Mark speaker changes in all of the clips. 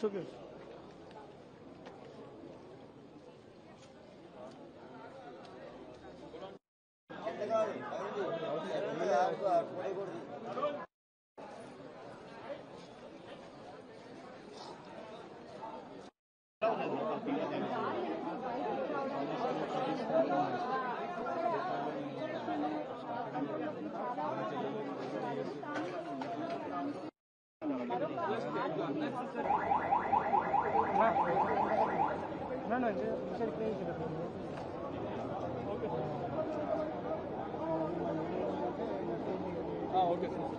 Speaker 1: Okay okay sir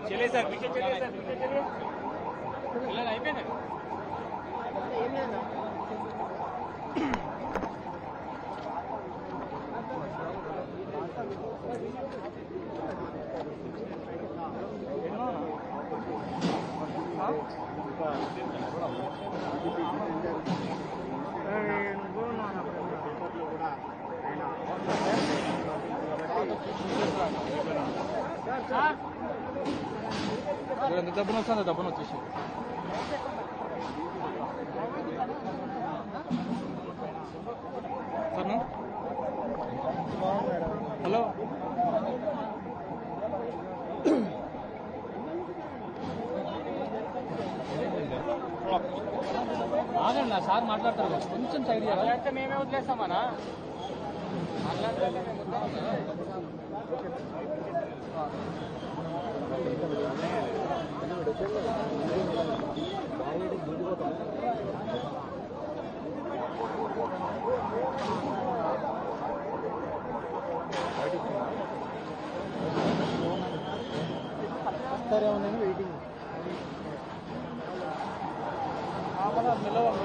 Speaker 1: चलिए sir पीछे चलिए सर पीछे चलिए అయిపోయింది డబ్బును వస్తుంది డబ్బును వచ్చేసి సరేనా హలో ఆగండి సార్ మాట్లాడతారు కొంచెం సైడ్ మాట్లాడితే మేమే వదిలేస్తామన్నా మాట్లాడితే సరే ఉందని వెయిటింగ్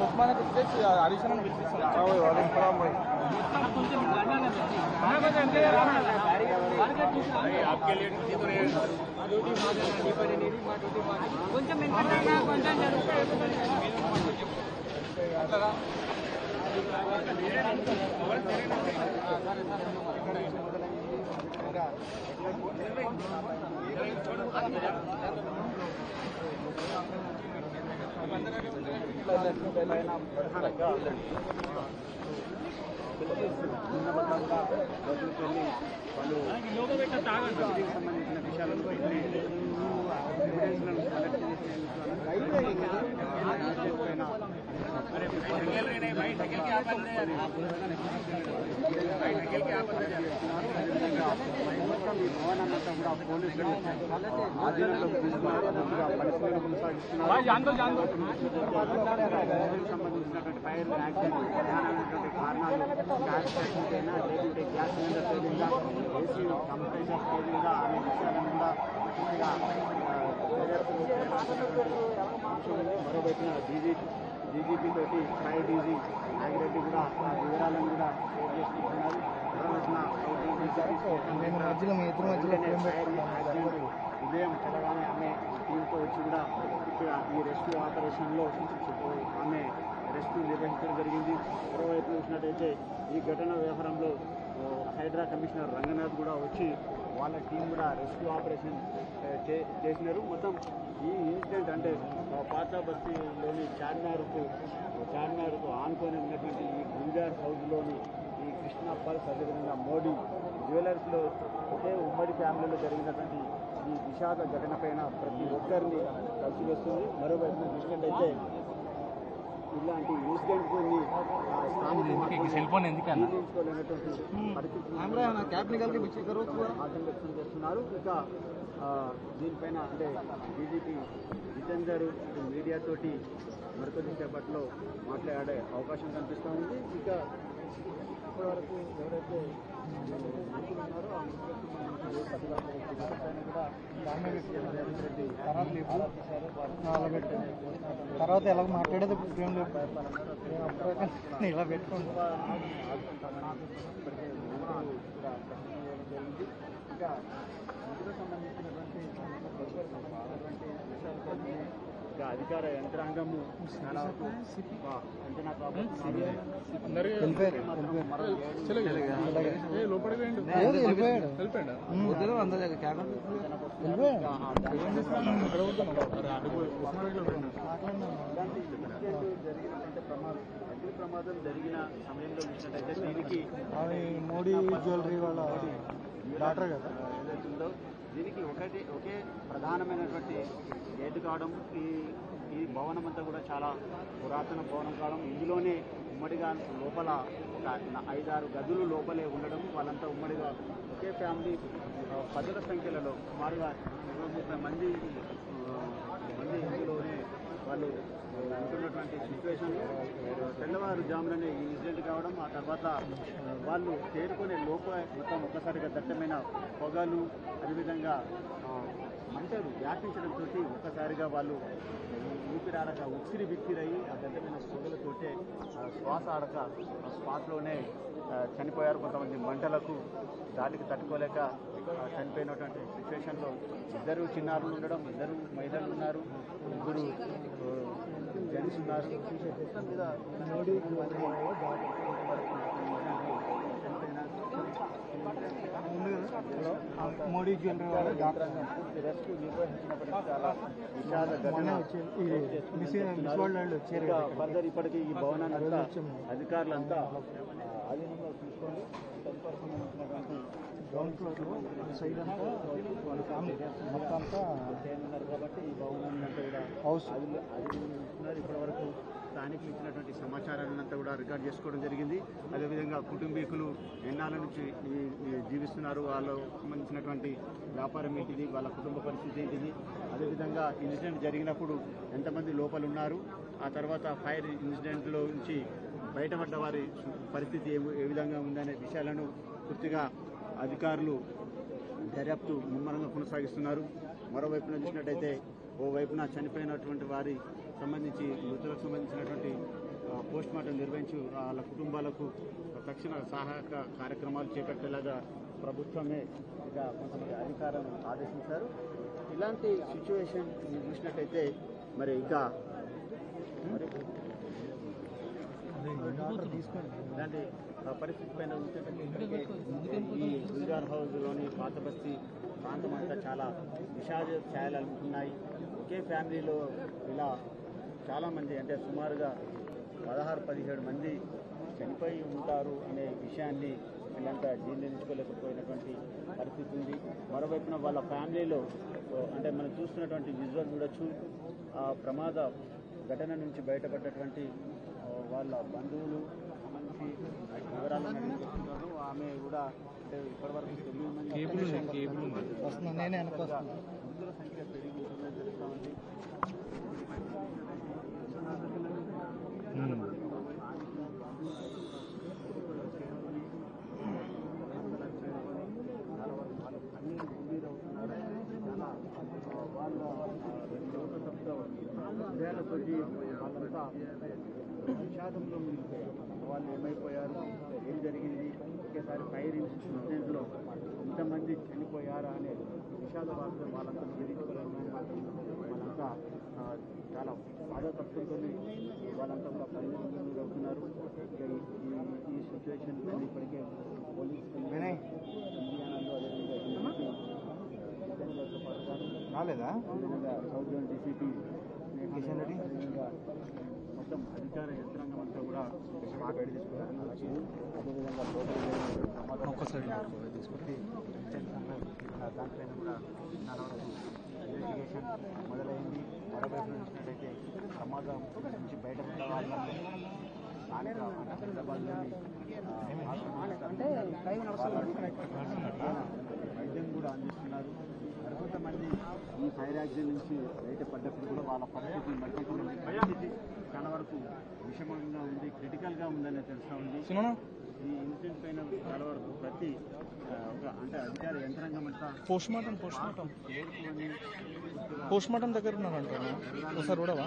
Speaker 1: ఉస్మానికి వచ్చేసి హరీశ్వరని పిలిపిస్తున్నాను కొంచెం సంబంధించిన విషయాలను భవనాన్నంతా కూడా పోలీసులు ఆధీనంలో పరిశీలన కొనసాగిస్తున్నారు. సంబంధించినటువంటి ఫైర్ యాక్సిడెంట్ ప్రధానమైనటువంటి కారణాలు గ్యాస్ స్టేషన్ అయినా లేకుంటే గ్యాస్ సిలిండర్ ఫెయిలింగ్గా ఏసీ కంప్రెసర్ ఫెయిలింగ్గా అనే విషయాలను కూడా పూర్తిగా మరోవైపున డీజీపీ తోటి ఫైర్ డీజీ నాగిరెడ్డి కూడా ఆ వివరాలను కూడా షేర్ చేసుకుంటున్నారు. ఉదయం తెలంగాణ ఆమె టీంతో వచ్చి కూడా ఇక్కడ ఈ రెస్క్యూ ఆపరేషన్లో ఆమె రెస్క్యూ నిర్వహించడం జరిగింది. మరోవైపు చూసినట్టయితే ఈ ఘటన వ్యవహారంలో హైడ్రా కమిషనర్ రంగనాథ్ కూడా వచ్చి వాళ్ళ టీం కూడా రెస్క్యూ ఆపరేషన్ చేసినారు. మొత్తం ఈ ఇన్సిడెంట్ అంటే పాత బస్తీలోని చార్మినార్కు ఆనుకొని ఉన్నటువంటి ఈ గుంజార్ హౌస్లోని ఈ కృష్ణ పల్స్ అదేవిధంగా మోడీ జ్యువెలర్స్లో ఒకే ఉమ్మడి ఫ్యామిలీలో జరిగినటువంటి ఈ విషాద ఘటన పైన ప్రతి ఒక్కరిని కలిసి వస్తుంది. మరోవైపు చూసినట్టయితే ఇలాంటి ఇన్సిడెంట్ కొన్ని ఆశం వ్యక్తం చేస్తున్నారు. ఇక దీనిపైన అంటే డీజీపీ జితేందర్ మీడియాతోటి మరికొద్ది సేపట్లో మాట్లాడే అవకాశం కనిపిస్తూ ఉంది. ఇక ఇప్పటివరకు ఎవరైతే ఉన్నారో ఆ
Speaker 2: తర్వాత ఎలా మాట్లాడేది ఏం లేదు ఇలా పెట్టుకోండి.
Speaker 1: ఇంకా ఇందుకు సంబంధించినటువంటి ఇంకా అధికార యంత్రాంగము అంచనా అగ్ని ప్రమాదం జరిగిన సమయంలో చూసినట్టయితే దీనికి
Speaker 2: మోడీ జ్యువెలరీ వాళ్ళ డాక్టర్ కదా
Speaker 1: ఏదైతుందో దీనికి ఒకే ప్రధానమైనటువంటి గేటు కావడం ఈ భవనం అంతా కూడా చాలా పురాతన భవనం కావడం, ఇందులోనే ఉమ్మడిగా లోపల ఒక 5-6 గదులు లోపలే ఉండడం, వాళ్ళంతా ఉమ్మడిగా ఒకే ఫ్యామిలీ పదుల సంఖ్యలలో సుమారుగా 30 మంది ఇందులోనే వాళ్ళు ఉంటున్నటువంటి సిచ్యువేషన్. తెల్లవారుజాముననే ఈ ఇన్సిడెంట్ కావడం, ఆ తర్వాత వాళ్ళు చేరుకునే మొత్తం ఒక్కసారిగా దట్టమైన పొగలు, అదేవిధంగా మంటలు వ్యాపించడంతో ఒక్కసారిగా వాళ్ళు ఊపిరాడక ఉక్కిరి బిక్కిరయ్యి ఆ దట్టమైన పొగలతోటే శ్వాస ఆడక స్పాట్లోనే చనిపోయారు. కొంతమంది మంటలకు దాటికి తట్టుకోలేక చనిపోయినటువంటి సిచ్యువేషన్లో 2 చిన్నారులు ఉండడం, 2 మహిళలు ఉన్నారు, 2 జెంట్స్ ఉన్నారు. మీద
Speaker 2: మోడీ జ్యువెలరీ
Speaker 1: యంత్రాంగం పూర్తి రెస్క్యూ నిర్వహించినప్పటికీ చాలా విషాద ఫర్దర్ ఇప్పటికీ ఈ భవనాన్ని అంతా అధికారులంతా ఆధీనంలో తీసుకొని సంబంధించినటువంటి
Speaker 2: గ్రౌండ్ ఫ్లోర్లో సైడ్ అంతా వాళ్ళ ఫ్యామిలీ మొత్తం అంతా
Speaker 1: చేయనున్నారు కాబట్టి ఈ భవనాన్ని అంతా కూడా
Speaker 2: హౌస్
Speaker 1: అధికారులు ఇప్పటివరకు స్థానికులు ఇచ్చినటువంటి సమాచారాన్ని అంతా కూడా రికార్డ్ చేసుకోవడం జరిగింది. అదేవిధంగా కుటుంబీకులు ఎన్నాళ్ళ నుంచి జీవిస్తున్నారు, వాళ్ళకు సంబంధించినటువంటి వ్యాపారం ఏంటిది, వాళ్ళ కుటుంబ పరిస్థితి ఏంటిది, అదేవిధంగా ఇన్సిడెంట్ జరిగినప్పుడు ఎంతమంది లోపల ఉన్నారు, ఆ తర్వాత ఫైర్ ఇన్సిడెంట్లో నుంచి బయటపడ్డ వారి పరిస్థితి ఏ విధంగా ఉందనే విషయాలను పూర్తిగా అధికారులు దర్యాప్తు ముమ్మరంగా కొనసాగిస్తున్నారు. మరోవైపున చూసినట్టయితే ఓవైపున చనిపోయినటువంటి వారి సంబంధించి మృతులకు సంబంధించినటువంటి పోస్ట్ మార్టం నిర్వహించి వాళ్ళ కుటుంబాలకు తక్షణ సహాయక కార్యక్రమాలు చేపట్టేలాగా ప్రభుత్వమే ఇక కొంతమంది అధికారులను ఆదేశించారు. ఇలాంటి సిచ్యువేషన్ చూసినట్టయితే మరి ఇంకా ఇలాంటి పరిస్థితి పైన ఈ గుల్జార్ హౌస్లోని పాత బస్తీ ప్రాంతం అంతా చాలా విషాద ఛాయలు ఉన్నాయి. ఒకే ఫ్యామిలీలో ఇలా చాలామంది అంటే సుమారుగా 16-17 మంది చనిపోయి ఉంటారు అనే విషయాన్ని వీళ్ళంతా జీర్ణించుకోలేకపోయినటువంటి పరిస్థితి ఉంది. మరోవైపున వాళ్ళ ఫ్యామిలీలో అంటే మనం చూస్తున్నటువంటి విజువల్ చూడొచ్చు, ఆ ప్రమాద ఘటన నుంచి బయటపడ్డటువంటి వాళ్ళ బంధువులు సంబంధించి వివరాలను అడిగిస్తున్నారు. ఆమె కూడా అంటే ఇప్పటివరకు 9 మంది మృతుల సంఖ్య పెరిగిందని తెలుస్తూ ఉంది. వాళ్ళంతా విషాదంలో మునిగిపోయారు. వాళ్ళు ఏమైపోయారు, ఏం జరిగింది, ఒకేసారి ఫైర్ ఇన్సిడెంట్లో ఇంతమంది చనిపోయారా అనే విషాద వార్త వాళ్ళంతా జీవించుకోలేమని మాత్రం వాళ్ళంతా చాలా బాధాతత్వంతో వాళ్ళంతా కూడా పరిణామాలు అవుతున్నారు. ఇక ఈ సిచ్యువేషన్ ఇప్పటికే పోలీస్ ఇండియానాలో
Speaker 2: రాలేదా
Speaker 1: south zone DCP Kishan Reddy మొత్తం అధికార యంత్రాంగం అంతా కూడా మాట్లాడి తీసుకోవడానికి వచ్చింది. అదేవిధంగా ఒక్కసారి తీసుకొచ్చి దానిపైన కూడా చాలా వరకు ఇన్వెస్టిగేషన్ మొదలైంది. మరోవైపు చూసినట్టయితే ప్రమాదం నుంచి బయటపడ్డ వాళ్ళని స్థానిక హైదరాబాద్లోని వైద్యం కూడా అందిస్తున్నారు. మరికొంతమంది ఈ ఫైర్ యాక్సిడెంట్ నుంచి బయటపడ్డప్పుడు కూడా వాళ్ళ పరిస్థితి చాలా వరకు విషమంగా ఉంది, క్రిటికల్గా ఉందని తెలుస్తూ ఉంది. ఈ ఇన్సిడెంట్ పైన కలవరకు ప్రతి ఒక అంటే అధికార యంత్రాంగం అంతా
Speaker 2: పోస్ట్మార్టం దగ్గర ఉన్నారంట ఒకసారి చూడవా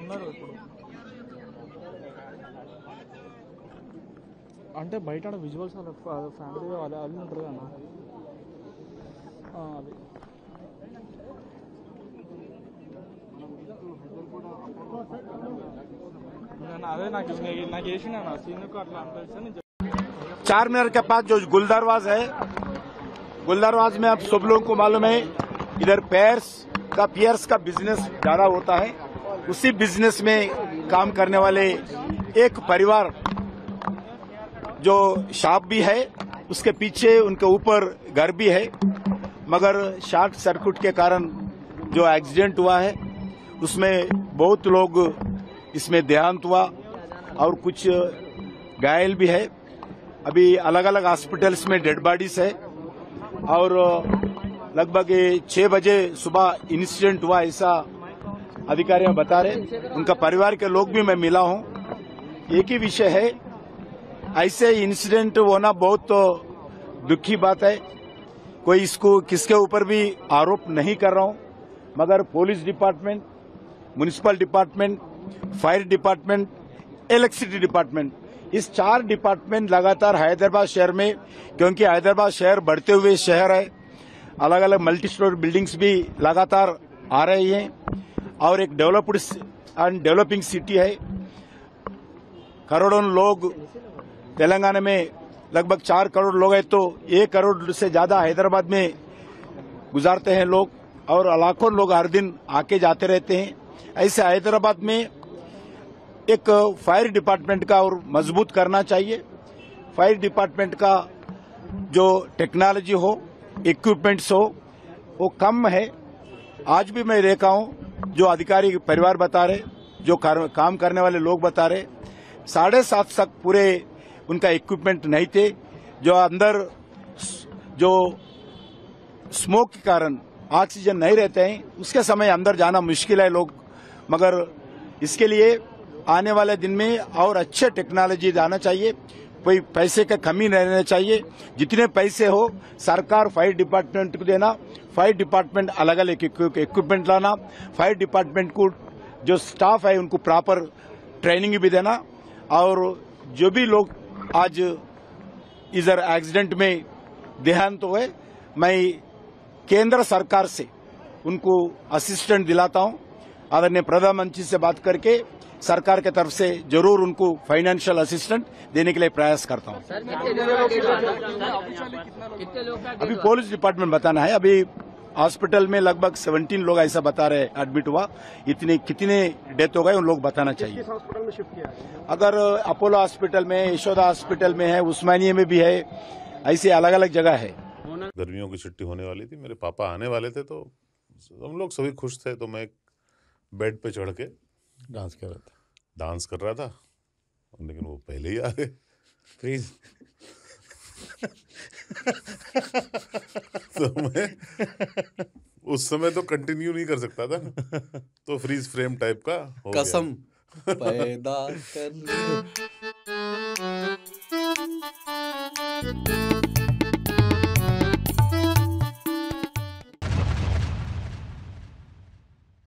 Speaker 2: ఉన్నారు ఇప్పుడు అంటే బయట విజువల్స్ ఫ్యామిలీ వాళ్ళు ఉంటారు కదా అది అదే నాకు వేసిన సీన్కు అట్లా అనిపిస్తే
Speaker 3: चार मीनार के पास जो गुलदरवाज है, गुलदरवाज में आप सब लोगों को मालूम है इधर पियर्स का बिजनेस ज्यादा होता है। उसी बिजनेस में काम करने वाले एक परिवार जो शॉप भी है, उसके पीछे उनके ऊपर घर भी है, मगर शॉर्ट सर्किट के कारण जो एक्सीडेंट हुआ है उसमें बहुत लोग इसमें देहांत हुआ और कुछ घायल भी है। अभी अलग अलग हॉस्पिटल्स में डेड बॉडीज है और लगभग 6 बजे सुबह इंसिडेंट हुआ ऐसा अधिकारी बता रहे। उनका परिवार के लोग भी मैं मिला हूं। एक ही विषय है, ऐसे इंसिडेंट होना बहुत दुखी बात है। कोई इसको किसके ऊपर भी आरोप नहीं कर रहा हूं, मगर police department, municipal department, fire department, electricity department, इस 4 डिपार्टमेंट लगातार हैदराबाद शहर में, क्योंकि हैदराबाद शहर बढ़ते हुए शहर है, अलग अलग मल्टी स्टोरी बिल्डिंग्स भी लगातार आ रही हैं और एक डेवलप्ड एंड डेवलपिंग सिटी है। करोड़ों लोग तेलंगाना में लगभग 4 करोड़ लोग हैं, तो 1 करोड़ से ज्यादा हैदराबाद में गुजारते हैं लोग और लाखों लोग हर दिन आके जाते रहते हैं। ऐसे हैदराबाद में एक फायर डिपार्टमेंट का और मजबूत करना चाहिए। फायर डिपार्टमेंट का जो टेक्नोलॉजी हो, इक्विपमेंट्स हो, वो कम है। आज भी मैं देखा हूं, जो अधिकारी परिवार बता रहे, जो काम करने वाले लोग बता रहे, 7:30 तक पूरे उनका इक्विपमेंट नहीं थे। जो अंदर जो स्मोक के कारण ऑक्सीजन नहीं रहते हैं, उसके समय अंदर जाना मुश्किल है लोग, मगर इसके लिए आने वाले दिन में और अच्छे टेक्नोलॉजी आना चाहिए। कोई पैसे का कमी नहीं रहना चाहिए। जितने पैसे हो सरकार फायर डिपार्टमेंट को देना, फायर डिपार्टमेंट अलग अलग इक्विपमेंट लाना, फायर डिपार्टमेंट को जो स्टाफ है उनको प्रॉपर ट्रेनिंग भी देना, और जो भी लोग आज इधर एक्सीडेंट में देहांत हुए, मैं केंद्र सरकार से उनको असिस्टेंट दिलाता हूं। आदरणीय प्रधानमंत्री से बात करके सरकार की तरफ से जरूर उनको फाइनेंशियल असिस्टेंट देने के लिए प्रयास करता हूं। अभी पुलिस डिपार्टमेंट बताना है। अभी हॉस्पिटल में लगभग 17 लोग ऐसा बता रहे एडमिट हुआ। इतने कितने डेथ हो गए उन लोग बताना चाहिए।
Speaker 1: किस हॉस्पिटल में शिफ्ट किया है?
Speaker 3: अगर अपोलो हॉस्पिटल में, यशोदा हॉस्पिटल में है, उस्मानिया में भी है, ऐसे अलग अलग जगह है।
Speaker 4: गर्मियों की छुट्टी होने वाली थी, मेरे पापा आने वाले थे, तो हम लोग सभी खुश थे। तो मैं बेड पे चढ़ के डांस कर रहा था, लेकिन वो पहले ही आ गए। प्लीज तो मैं उस समय तो कंटिन्यू नहीं कर सकता था, तो फ्रीज फ्रेम टाइप का हो
Speaker 5: कसम पैदा कर